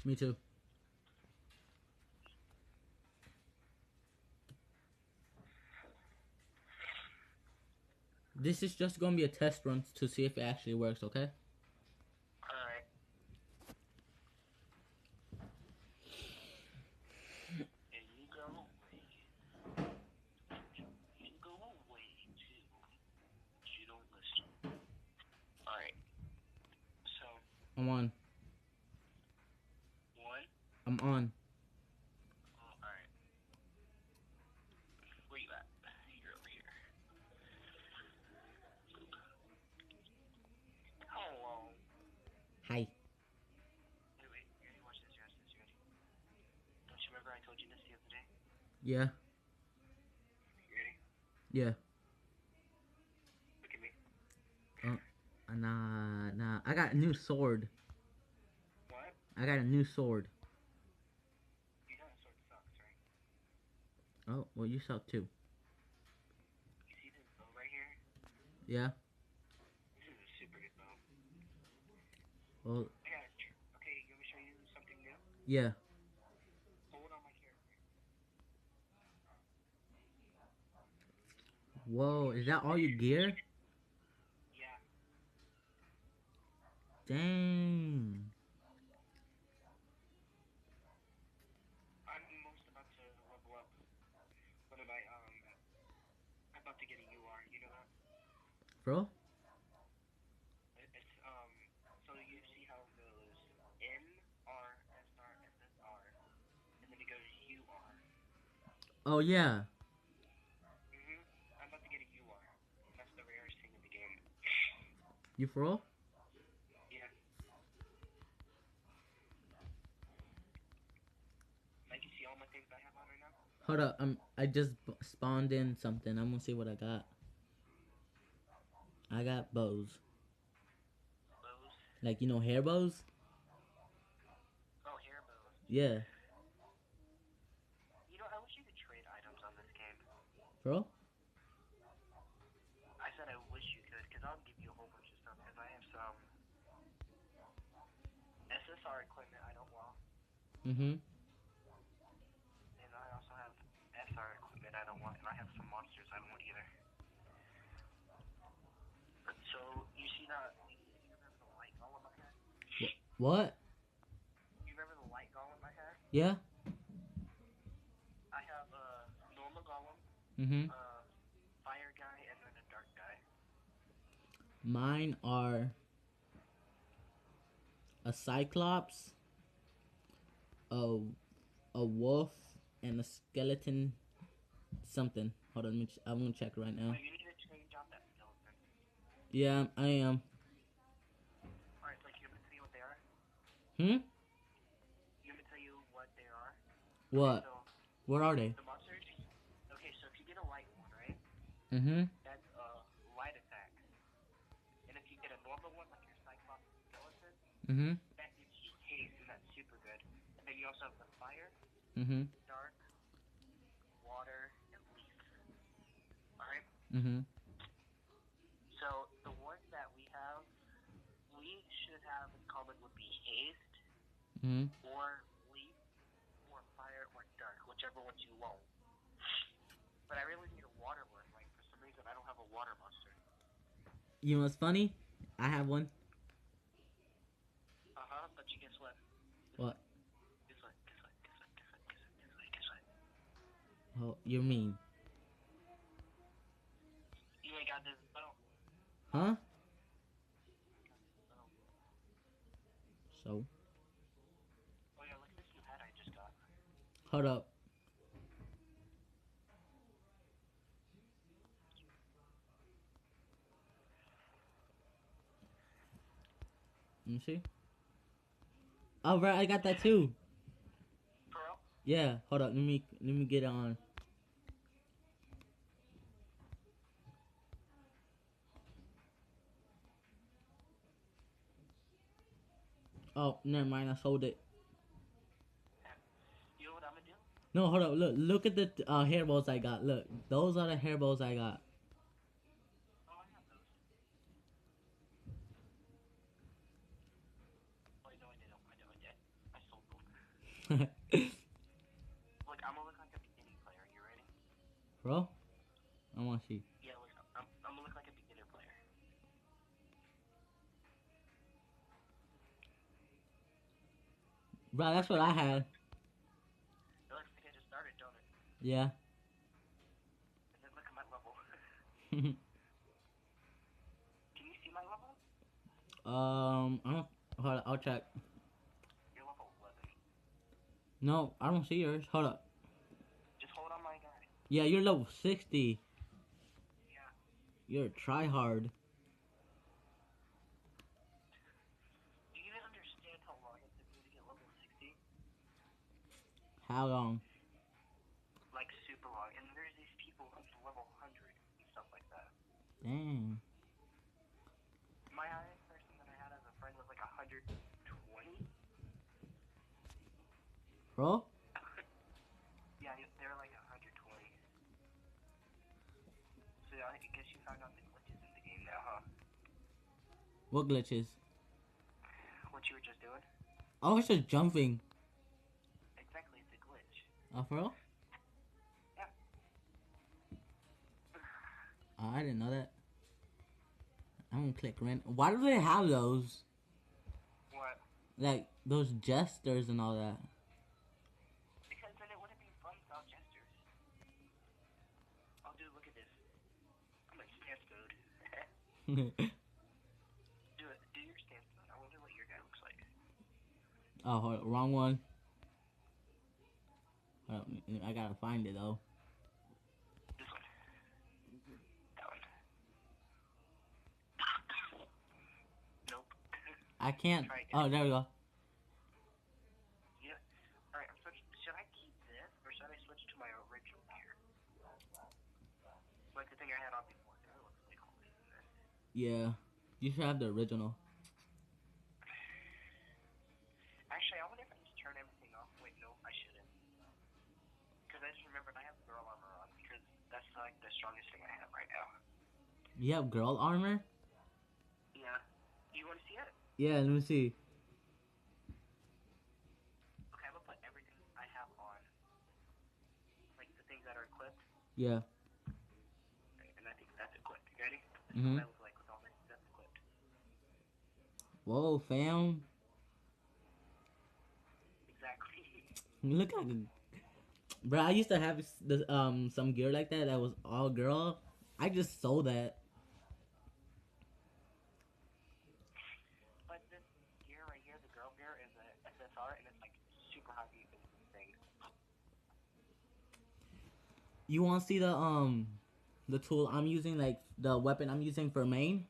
Me too. This is just gonna be a test run to see if it actually works, okay? Alright. And you go away. You go away too. You don't listen. Alright. So, I'm on. one. I'm on. Alright. Where you at? You're over here. Hello. Hi. Wait, wait. You ready? Watch this. You ready? You ready? Don't you remember I told you this the other day? Yeah. You ready? Yeah. Look at me. Nah. I got a new sword. What? I got a new sword. You know that sword sucks, right? Oh, well, you suck too. You see this bow right here? Yeah. This is a super good bow. Well, I got it. Okay, you want me to show you something new? yeah. Hold on my character. Whoa, is that all your gear? Yeah. Dang. I'm almost about to level up. What am I, I'm about to get a UR, you know that? Bro? It's, so you see how it goes N, R, S, R, S, S, R, and then it goes UR. Oh, yeah. I'm about to get a UR. That's the rarest thing in the game. You for real? Yeah. Like, you see all my things I have on right now? Hold up. I just spawned in something. I'm gonna see what I got. I got bows. Bows. Like, you know, hair bows? Oh, hair bows. Yeah. You know, I wish you could trade items on this game. Bro? I said I wish you could, because I'll give you a whole bunch of stuff, because I have some SSR equipment I don't want, Mm-hmm. and I also have SR equipment I don't want, and I have some monsters I don't want either. So, you see that, you remember the light golem I had? What? You remember the light golem I had? Yeah? I have a normal golem, Mm-hmm. a fire guy, and then a dark guy. Mine are a cyclops, a wolf, and a skeleton something. Hold on, I'm gonna check right now. Wait, you need to change out that skeleton. Yeah, I am. Alright, like, you want me to tell you what they are? Hmm? You want me to tell you what they are? Okay, What? so, What are they? the monsters, okay, so if you get a light one, right? Mm-hmm. That's light attack. And if you get a normal one, like your Cyclops skeleton, Mm-hmm. that gives you haste, and that's super good. And then you also have the fire, Mm-hmm. dark, water, and leaf. Alright? Mm-hmm. So the ones that we should have in common would be haste, Mm-hmm. or leaf, or fire, or dark, whichever ones you want. But I really need a water one. Like, for some reason, I don't have a water monster. You know what's funny? I have one. But you guess what? What? Guess what? Guess what? Guess what? Guess what? Guess what? Guess what? Guess what? Oh, you're mean. You ain't got this bow. Huh? You got this bow. So? Oh yeah, look at this new hat I just got. Hold up. Let me see. Oh, right, I got that too. For real? Yeah, hold up. Let me get it on. Oh, never mind. I sold it. You know what I'm gonna do? No, hold up. Look at the hair bows I got. Look, those are the hair bows I got. Oh, I have those. Oh, no, I didn't. I did. I sold Look, I'm gonna look like a beginning player. You ready? Bro, I want to see. Yeah, look, I'm gonna look like a beginner player. Bro, that's what I had. It looks like I just started, don't it? Yeah. And then look at my level. Can you see my level? hold on, I'll check. You're level 11. No, I don't see yours. Hold up. Just hold on, my guy. Yeah, you're level 60. Yeah. You're a tryhard. Do you even understand how long it took me to get level 60? How long? Like, super long. And there's these people who's level 100 and stuff like that. Dang. My highest person that I had as a friend was like 120. Bro? Yeah, they were like 120. So I guess you found out the glitches in the game now, huh? What glitches? What you were just doing? I was just jumping. Exactly, it's a glitch. Oh, for real? Yeah. Oh, I didn't know that. I'm gonna click rent. Why do they have those? What? Like, those jesters and all that. Because then it wouldn't be fun without gestures. Oh, dude, look at this. I'm in stance mode. Do your stance mode. I wonder what your guy looks like. Oh, hold on, wrong one. I gotta find it, though. This one. That one. Nope. I can't. Try again. Oh, there we go. Yeah. Alright, I'm switching. Should I keep this, or should I switch to my original gear? Like the thing I had on before. It looks like all this in this. Yeah. You should have the original. Actually, I wonder if I just turn everything off. Wait, no, I shouldn't. Because I just remembered I have girl armor on, because that's like the strongest thing I have right now. You have girl armor? Yeah. Do you want to see it? Yeah, let me see. Okay, I'm gonna put everything I have on. Like the things that are equipped. Yeah. Right, and I think that's equipped. You ready? This is Mm-hmm. what I look like with all my stuff equipped. Whoa, fam. Exactly. You look like a... Bro, I used to have some gear like that was all girl. I just sold that. But this gear right here, the girl gear, is a SSR, and it's like super high defense thing. You want to see the tool I'm using, like the weapon I'm using for main?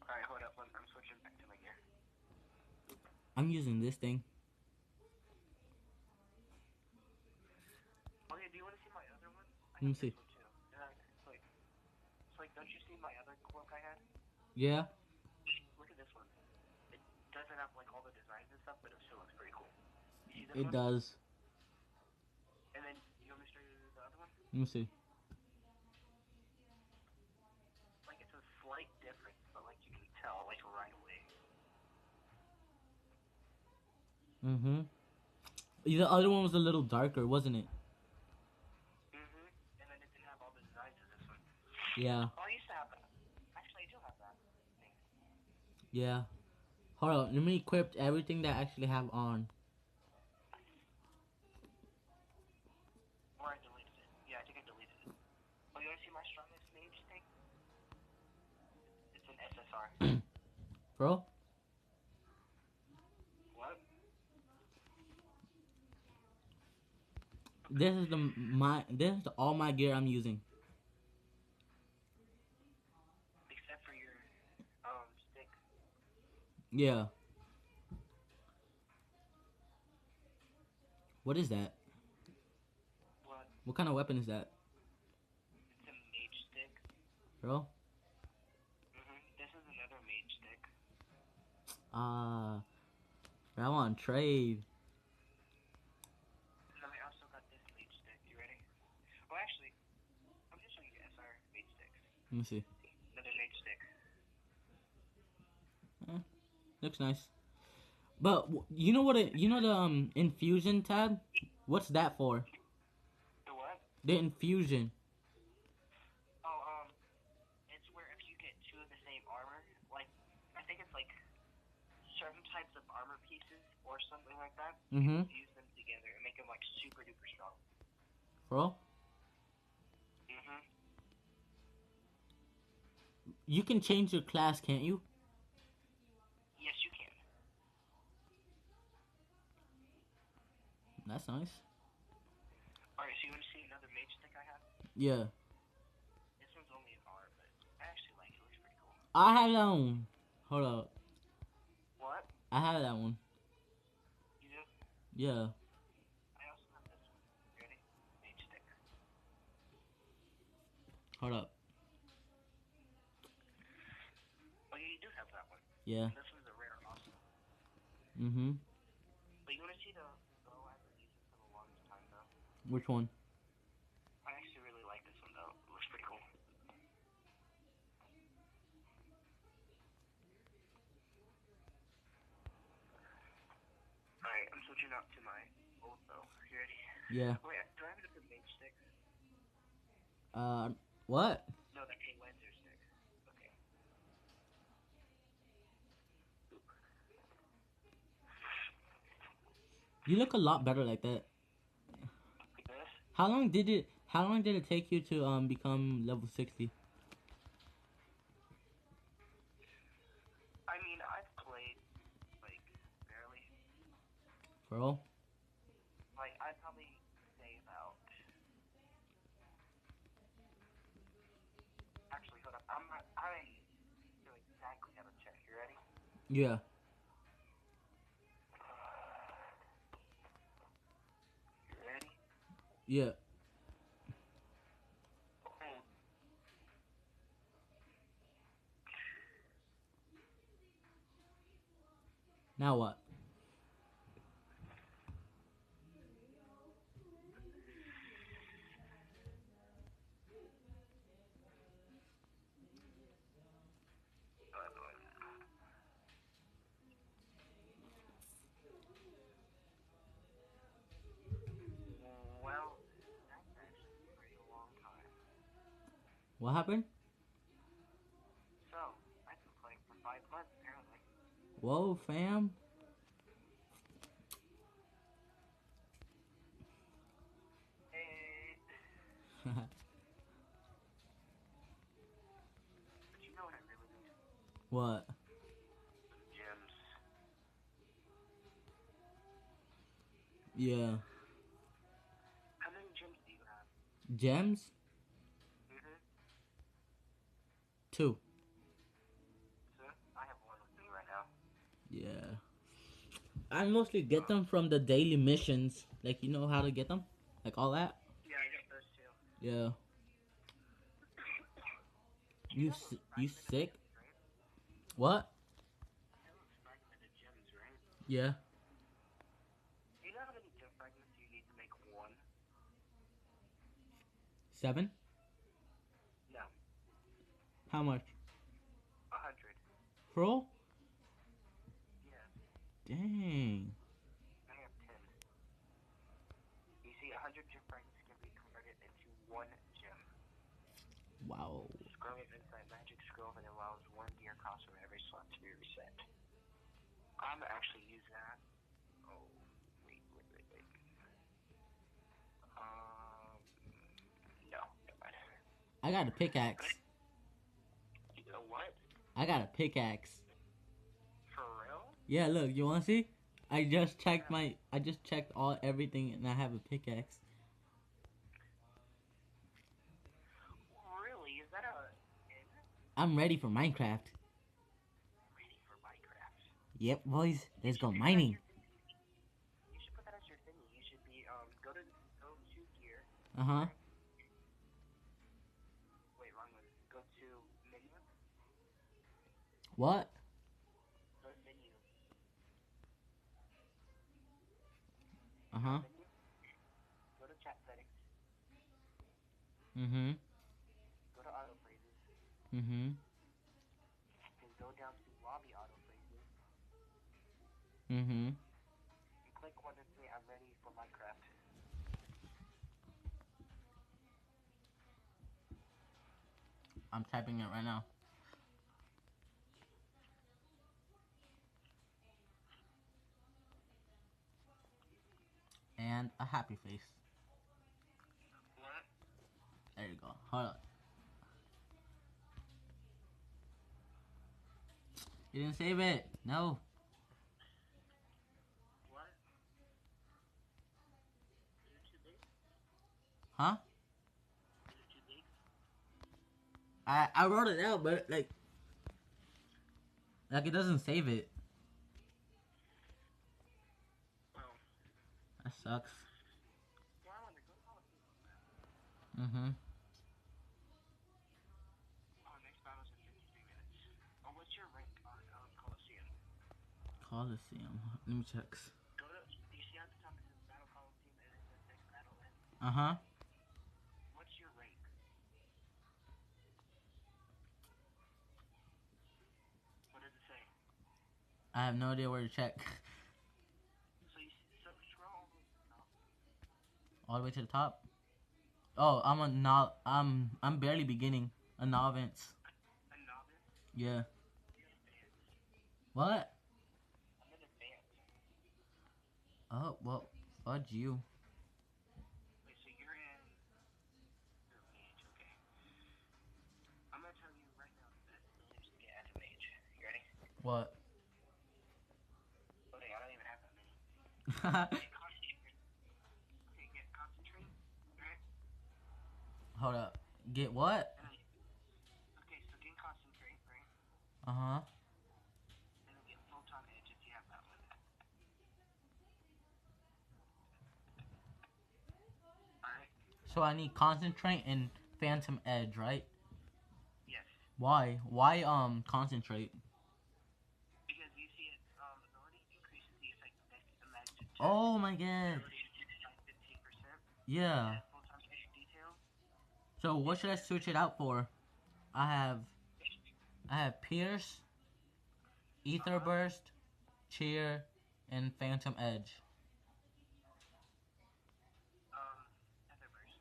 Alright, hold up. I'm switching back to my gear. I'm using this thing. Okay, do you want to see my other one? I Let me have see. this one too. It's like, don't you see my other cloak I had? Yeah. Look at this one. It doesn't have like all the designs and stuff, but it still looks pretty cool. You see this It one? does. And then you want me to show you the other one? Let me see. Like it's a slight difference, but like you can tell like right away. Mm-hmm. The other one was a little darker, wasn't it? Mhm. And then it didn't have all the designs in this one. Yeah. Oh, I used to have that. Actually, I do have that thing. Yeah. Hold on. Let me equip everything that I actually have on. Or I deleted it. Yeah, I think I deleted it. Oh, you want to see my strongest mage thing? It's an SSR. Bro? What? This is this is all my gear I'm using. Except for your stick. Yeah. What is that? What? What kind of weapon is that? It's a mage stick. Bro? Mhm. This is another mage stick. I want to trade. And then I also got this mage stick. You ready? Well, actually, I'm just showing you SR mage sticks. Let me see. Another mage stick. Looks nice. But you know what? You know the infusion tab. What's that for? The what? The infusion. Oh, it's where if you get two of the same armor, like, I think it's like certain types of armor pieces or something like that, you Mm-hmm. can fuse them together and make them like super duper strong. Bro, Mhm. you can change your class, can't you? Yes, you can. That's nice. Alright, so you want to see another mage stick I have? Yeah. This one's only an R, but I actually like it. It looks pretty cool. I have that one. Hold up. What? I have that one. You do? Yeah. I also have this one. Ready? Mage stick. Hold up. Oh, yeah, you do have that one. Yeah. And this one's a rare also. Mm-hmm. But you want to see the bow I've been using for the longest time, though? Which one? I actually really like this one, though. It looks pretty cool. Alright, I'm switching up to my old bow. You ready? Yeah. Wait, do I have a different mage stick? What? No, that's a laser stick. Okay. You look a lot better like that. Like this? How long did it take you to become level 60? I mean, I've played, like, barely. Bro? Like, I'd probably say about... Actually, hold up. I know exactly how to check. You ready? Yeah. You ready? Yeah. Oh, Now what? well, that's actually a pretty long time. What happened? So, I've been playing for 5 months, apparently. Whoa, fam. Hey, but you know what I really need? What? Some gems. Yeah. How many gems do you have? Gems? Mm-hmm. 2. So, I have one with me right now. Yeah. I mostly get them from the daily missions. Like, you know how to get them? Like, all that? Yeah, I got those too. Yeah. You know those You fragmented sick? gems, right? What? You know those fragmented gems, right? Yeah. Do you know how many gem fragments you need to make one? 7? No, How much? 100. Bro? Yeah, Dang. I have 10. You see, 100 gem fragments can be converted into one gem. Wow. Scroll inside magic scroll that allows one gear cost from every slot to be reset. I'm gonna actually use that. Oh, wait. No, never mind. I got a pickaxe. You know what? I got a pickaxe. For real? Yeah, look, you wanna see? I just checked all everything and I have a pickaxe. Really? Is that a in? I'm ready for Minecraft. Ready for Minecraft? Yep, boys. You Let's should go do that as mining. your thingy. You should put that as your thingy. You should be go to gear. Uh-huh. Right? Wait, wrong one. Go to menu. What? Go to menu. Go to Uh-huh. menu. Go to chat settings. Mm-hmm. Go to auto phrases. Mm-hmm. Then go down to lobby auto phrases. Mm-hmm. You click 1 to 3, I'm ready for Minecraft. I'm typing it right now. And a happy face. What? There you go. Hold on. You didn't save it. No. What? Is it too big? Huh? Is it too big? I wrote it out, but like it doesn't save it. Oh. That sucks. Yeah, I want to go to Coliseum. Mm-hmm. Oh, next battle's in 53 minutes. Oh, what's your rank on Coliseum? Coliseum. Let me check. Go to, you see at the top it says Battle Coliseum and it says next battle in. Uh-huh. What's your rank? What does it say? I have no idea where to check. So you so scroll all the way to the top. All the way to the top. Oh, I'm barely beginning. A novice. A novice? Yeah. You're advanced. What? I'm in advanced. Oh, well, fudge you. Wait, so you're in your mage, okay. I'm gonna tell you right now the best abilities to get as a mage. You ready? What? Oh, dang, I don't even have that many. Get concentrate. Okay, get concentrate. Right? Hold up. Get what? And then, okay, so get concentrate, right? Uh-huh. And then get photon edge if you have that one. Alright? So I need concentrate and phantom edge, right? Yes. Why? Why concentrate? Because you see its ability increases the effective damage attack. Oh my god. Ability increases by 15%. Yeah. And photon edge detail. So what should I switch it out for? I have Pierce, Ether Burst, Cheer, and Phantom Edge. Etherburst.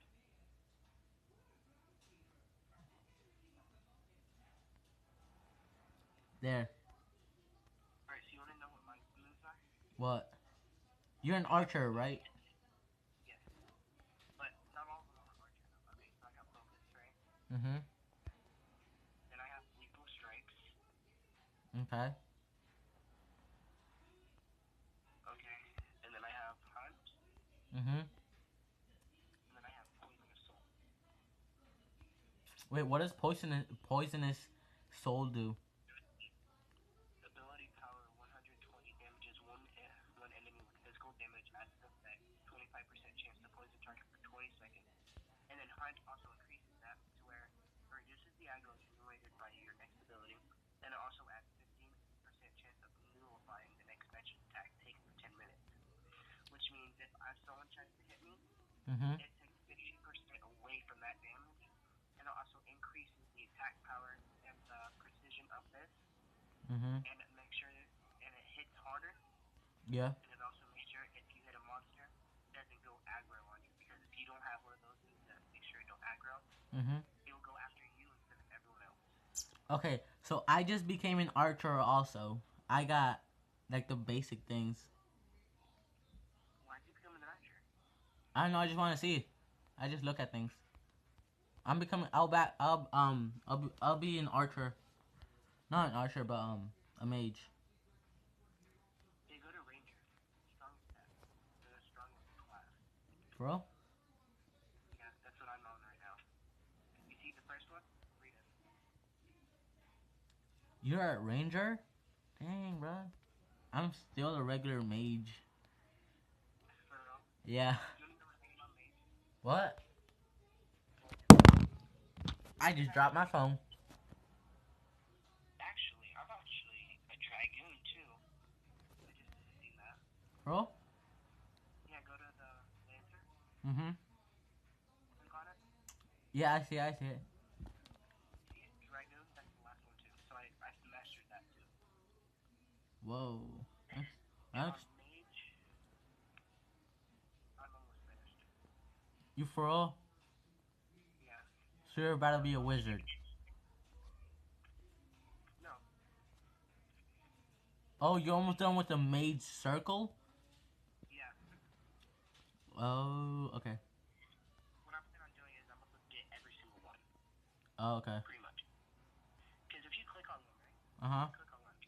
There. Alright, so you wanna know what my moves are? What? You're an archer, right? Yes. But not all of them are archer though. Okay, so I got focus, right? Mm-hmm. Then I have lethal strikes. Okay. Okay. And then I have hunt. Mm-hmm. And then I have poisonous soul. Wait, what does poisonous soul do? Ability power 120 damages one enemy with physical damage as an effect. 25% chance to poison target for 20 seconds. And then hunt also increases that to where it reduces the aggro generated by your next ability. And it also adds 15% chance of nullifying the next mentioned attack taken for 10 minutes. Which means if someone tries to hit me, Mm-hmm. it takes 50% away from that damage. And it also increases the attack power and the precision of this. Mm-hmm. And it makes sure and it hits harder. Yeah. And it also makes sure if you hit a monster, it doesn't go aggro on you. Because if you don't have one of those moves that make sure it don't aggro, Mm-hmm. it will go after you instead of everyone else. Okay, so I just became an archer also. I got like the basic things. Why did you become an archer? I don't know. I just want to see. I just look at things. I'm becoming. I'll be an archer. Not an archer, but a mage. They go to ranger. Strongest stat. They're the strongest class. Bro. Yeah, that's what I'm on right now. You see the first one? Read it. You're a ranger? Dang, bro. I'm still a regular mage. For real. Yeah. You wanna know what I'm on mage? What? I just dropped my phone. Actually, I'm actually a dragoon too. I just seen that. Bro? Yeah, go to the lancer. Mm-hmm. Click on it. Yeah, I see it. See it? Dragoon, that's the last one too. So I mastered that too. Whoa. And Alex, on mage, I'm almost finished. you for all? Yeah. So you're about to be a wizard. No. Oh, you're almost done with the mage circle? Yeah. Oh, okay. What I'm planning on doing is I'm gonna get every single one, Oh, okay. pretty much. Because if you click on one, right? Uh-huh. Click on one,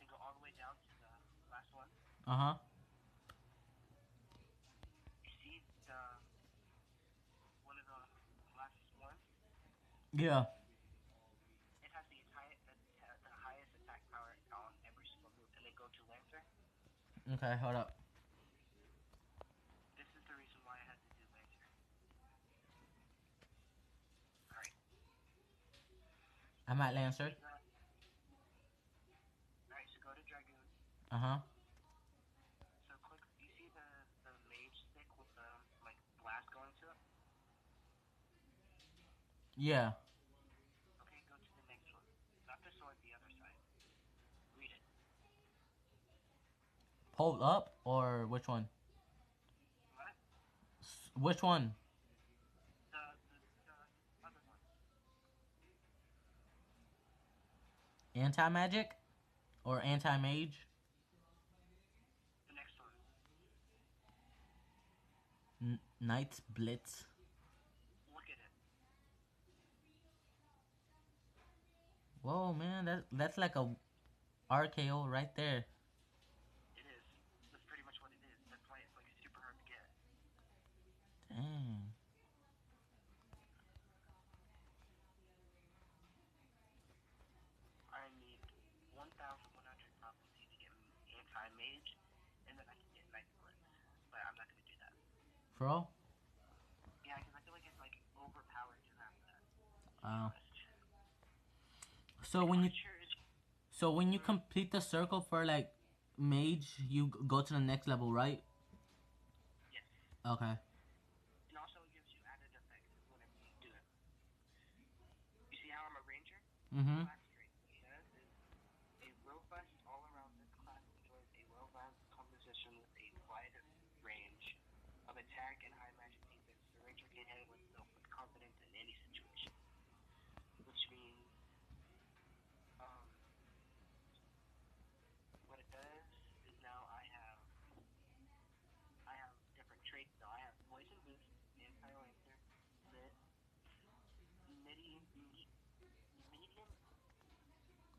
and go all the way down to the last one. Uh-huh. You see the one of the last ones? Yeah. It has the highest attack power on every single move, and then go to Lancer. Okay, hold up. This is the reason why I had to do Lancer. Alright. I'm at Lancer. Alright, so go to Dragoon. Uh-huh. So click, you see the mage stick with the, like, blast going to it? Yeah. Okay, go to the next one. Not the sword, the other side. Read it. Hold up or which one? What? Which one? The other one. Anti-magic? Or anti-mage? The next one. Knight's Blitz. Look at it. Whoa, man, that's like a RKO right there. It is. That's pretty much what it is. That's why it's, like, super hard to get. Dang. I need 1,100 prophecy to get anti-mage, and then I can get Knight's Blitz. But I'm not gonna do that. Bro? Yeah, because I feel like it's, like, overpowered to have that. Oh. So Like, when you Archer is... so when you complete the circle for like mage, you go to the next level, right? Yes. Okay. And also it gives you added effects whenever you do it. You see how I'm a ranger? Mm-hmm. Class trait. It says is a robust all-around this class enjoys a well-balanced composition with a wide range of attack and high magic defense. The ranger can handle himself with confidence in any situation. Which means what it does is now I have different traits though. I have poison boost, anti-lancer, lit, medium,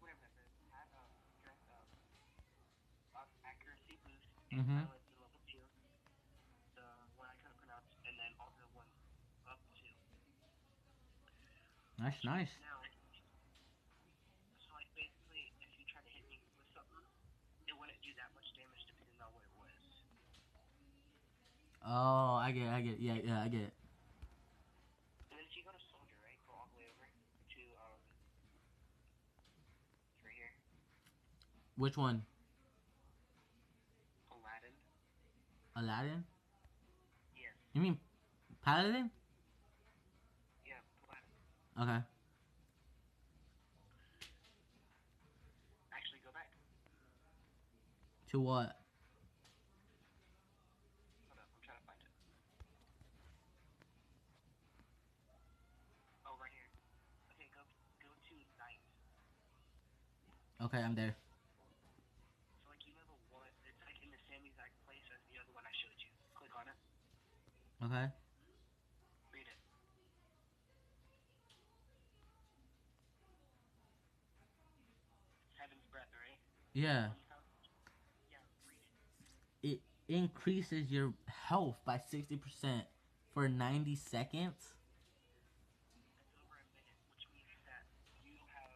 whatever that says, had strength accuracy boost, Mm-hmm. anti-lancer level 2, the one I couldn't pronounce, and then all the ones up to. That's nice. Now, so like basically, if you try to hit me with something, it wouldn't do that much damage depending on what it was. Oh, I get it. Yeah, I get it. And then if you go to soldier, right, go all the way over to right here, Which one? Aladdin. Aladdin? Yes. You mean Paladin? Yeah, Aladdin. Okay. Actually, go back. To what? Hold up, I'm trying to find it. Oh, right here. Okay, go to Knight. Okay, I'm there. So like you know the one, it's like in the same exact place as the other one I showed you. Click on it. Okay. Read it. Heaven's Breath, right? Yeah. Yeah, read it. It increases your health by 60% for 90 seconds. That's over a minute, which means that you have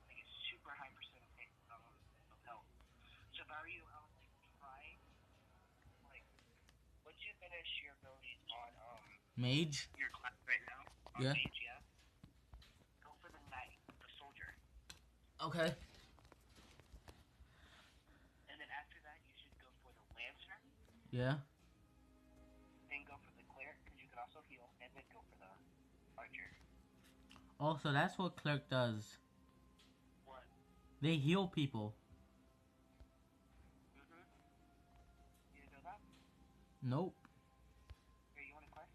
like a super high percent of health. So if I were you, I would like try like once you finish your abilities on Mage? your class right now on Yeah. mage, yeah. Go for the knight, the soldier, Okay. and then after that you should go for the lancer. Yeah. Then go for the cleric because you can also heal, and then go for the archer. Oh, so that's what clerk does. What? They heal people. Mhm. Nope. Here, you want a quest?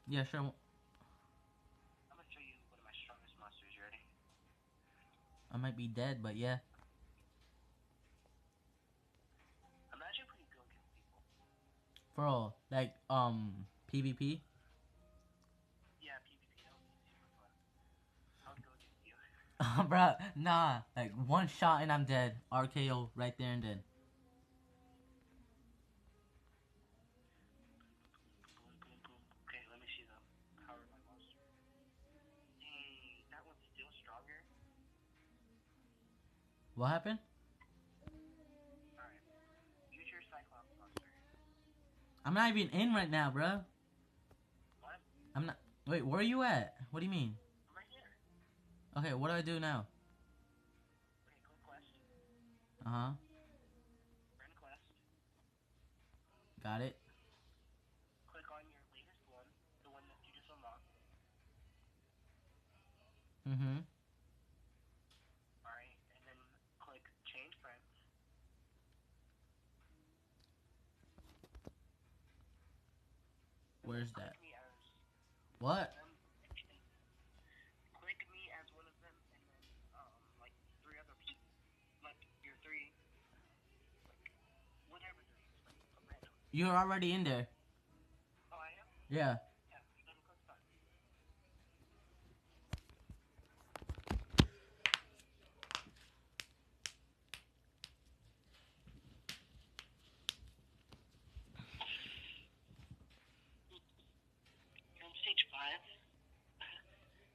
Yeah, sure. I'm gonna show you one of my strongest monsters. You ready? I might be dead, but yeah. I'm actually pretty good against people. Bro, like, PvP? Yeah, PvP, that would be super fun. I would go against you. Bro, nah. Like, one shot and I'm dead. RKO right there and then. Boom, boom, boom. Okay, let me see the power of my monster. Dang, that one's still stronger. What happened? Alright, use your Cyclops monster. I'm not even in right now, bro. What? I'm not. Wait, where are you at? What do you mean? I'm right here. Okay, what do I do now? Okay, click quest. Uh huh. Run quest. Got it. Click on your latest one, the one that you just unlocked. Mm hmm. Alright, and then click change friends. And Where's then click that? me as one of What? them. Click me as one of them, and then like three other people, like your three, like whatever there is, like a random. You're already in there. Oh, I am. Yeah. Yeah. Then click start. You're on stage 5.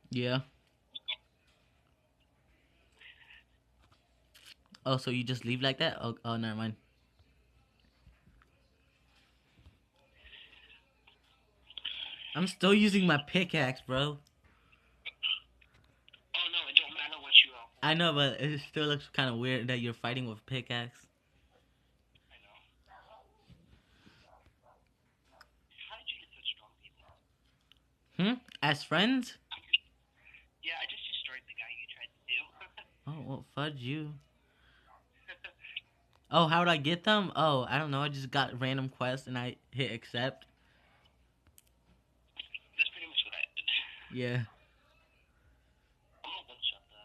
Yeah. Oh, so you just leave like that? Oh, never mind. I'm still using my pickaxe, bro. Oh no, it don't matter what you are. I know, but it still looks kind of weird that you're fighting with pickaxe. I know. How did you get such strong people? As friends? Yeah, I just destroyed the guy you tried to do. Oh, well, fudge you. Oh, how would I get them? Oh, I don't know. I just got random quests and I hit accept. That's pretty much what I did. Yeah. I'm gonna one-shot the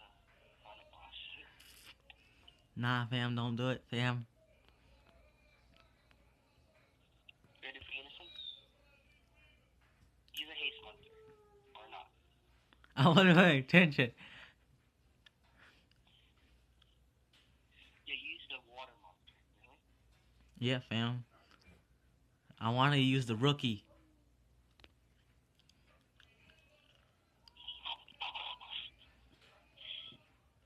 final boss. Nah, fam, don't do it, fam. Ready for unison? Use a haste monster. Or not. I want to pay attention. Yeah, use the water monster. Really? Yeah, fam. I want to use the rookie.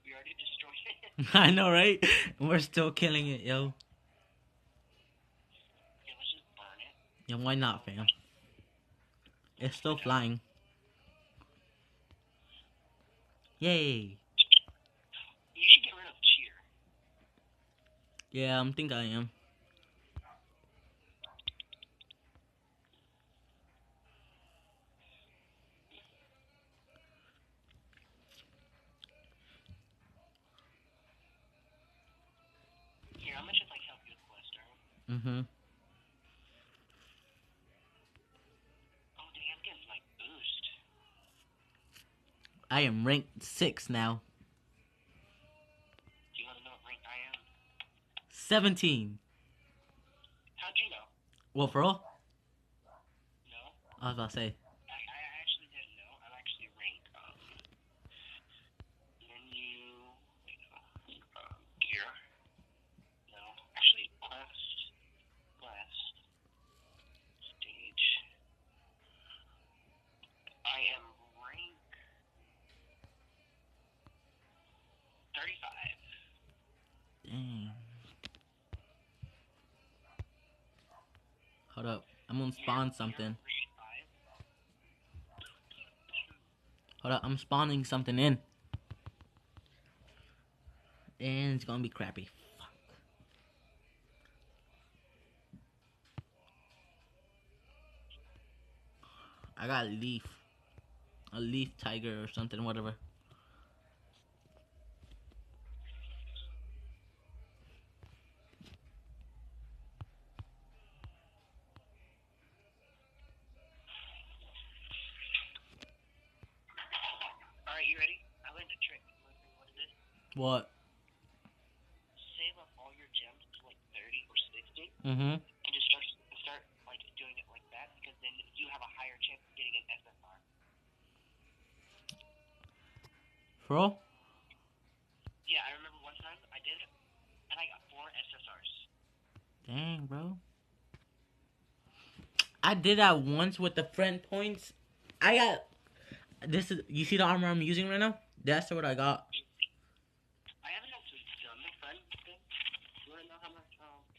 We already destroyed it. I know, right? We're still killing it, yo. Yeah, let's just burn it. Yeah, why not, fam? It's still flying. Yay. You should get rid of cheer. Yeah, I think I am. Here, I'm gonna just like help you with quest, alright? Mm-hmm. Oh dang, I'm getting like boost. I am ranked 6 now. Do you wanna know what rank I am? 17. How'd you know? Well, for real? No? I was about to say. I actually didn't know. I'm actually ranked menu gear. No. Actually quest stage. I am rank 35. Dang. Hold up. I'm gonna spawn something. You're 5. Hold up. I'm spawning something in. And it's gonna be crappy. Fuck. I got a leaf. A leaf tiger or something, whatever. What? Save up all your gems to like 30 or 60, Mm-hmm. and just start like doing it like that, because then you have a higher chance of getting an SSR. For real? Yeah, I remember one time I did it, and I got 4 SSRs. Dang, bro. I did that once with the friend points. I got this. Is you see the armor I'm using right now? That's what I got. I haven't actually done the friend thing. You wanna know how much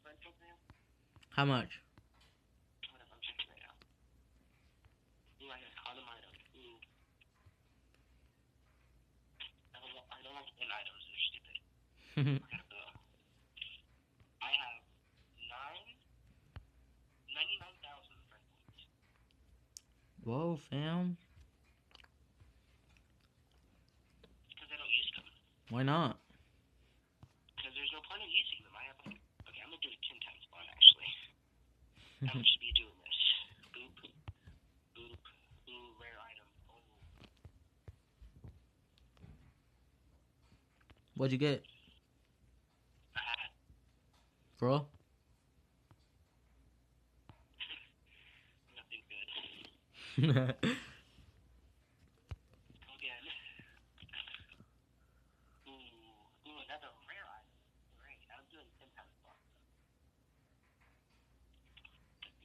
friend points I have? How much? What if I'm checking right now? Ooh, I got condom item. Ooh. I don't like in items, they're stupid. I have 99,000 friend points. Whoa, fam. Because I don't use them. Why not? Because there's no point in using them. I have like, okay, I'm gonna do a 10 times spawn actually. I should be doing this. Boop, boop, ooh, rare item. Oh. What'd you get? For real? Nothing good. Again. Ooh, another rare item. Great. I'm doing 10 times spawn.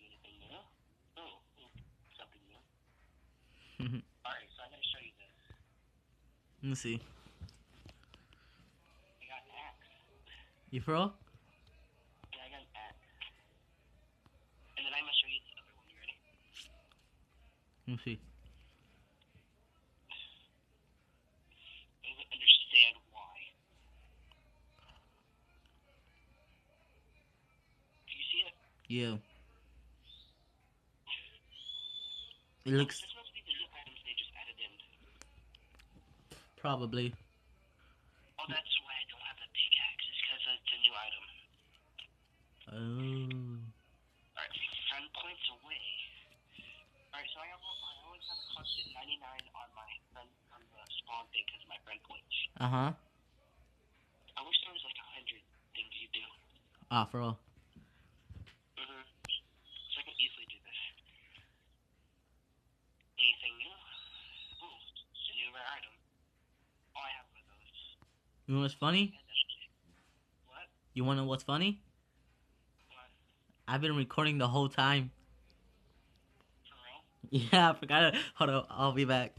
Anything new? Oh, something new. Alright, so I'm gonna show you this. Let me see. I got an axe. You for real? Yeah, I got an axe. And then I'm gonna show you the other one. You ready? Let me see. I don't understand why. Do you see it? Yeah. It looks This must be the new items they just added in. probably. Oh, that's why I don't have the pickaxe. It's because it's a new item. Oh. Alright, friend points away. Alright, so I always have a constant 99 on my friend on the spawn thing because of my friend points. Uh-huh. I wish there was like 100 things you do. Ah, for real. So I can easily do this. Anything new? Ooh, it's a new rare item. Oh, I have one of those. You know what's funny? What? You wanna know what's funny? What? I've been recording the whole time. For real? Yeah, I forgot it. Hold on, I'll be back.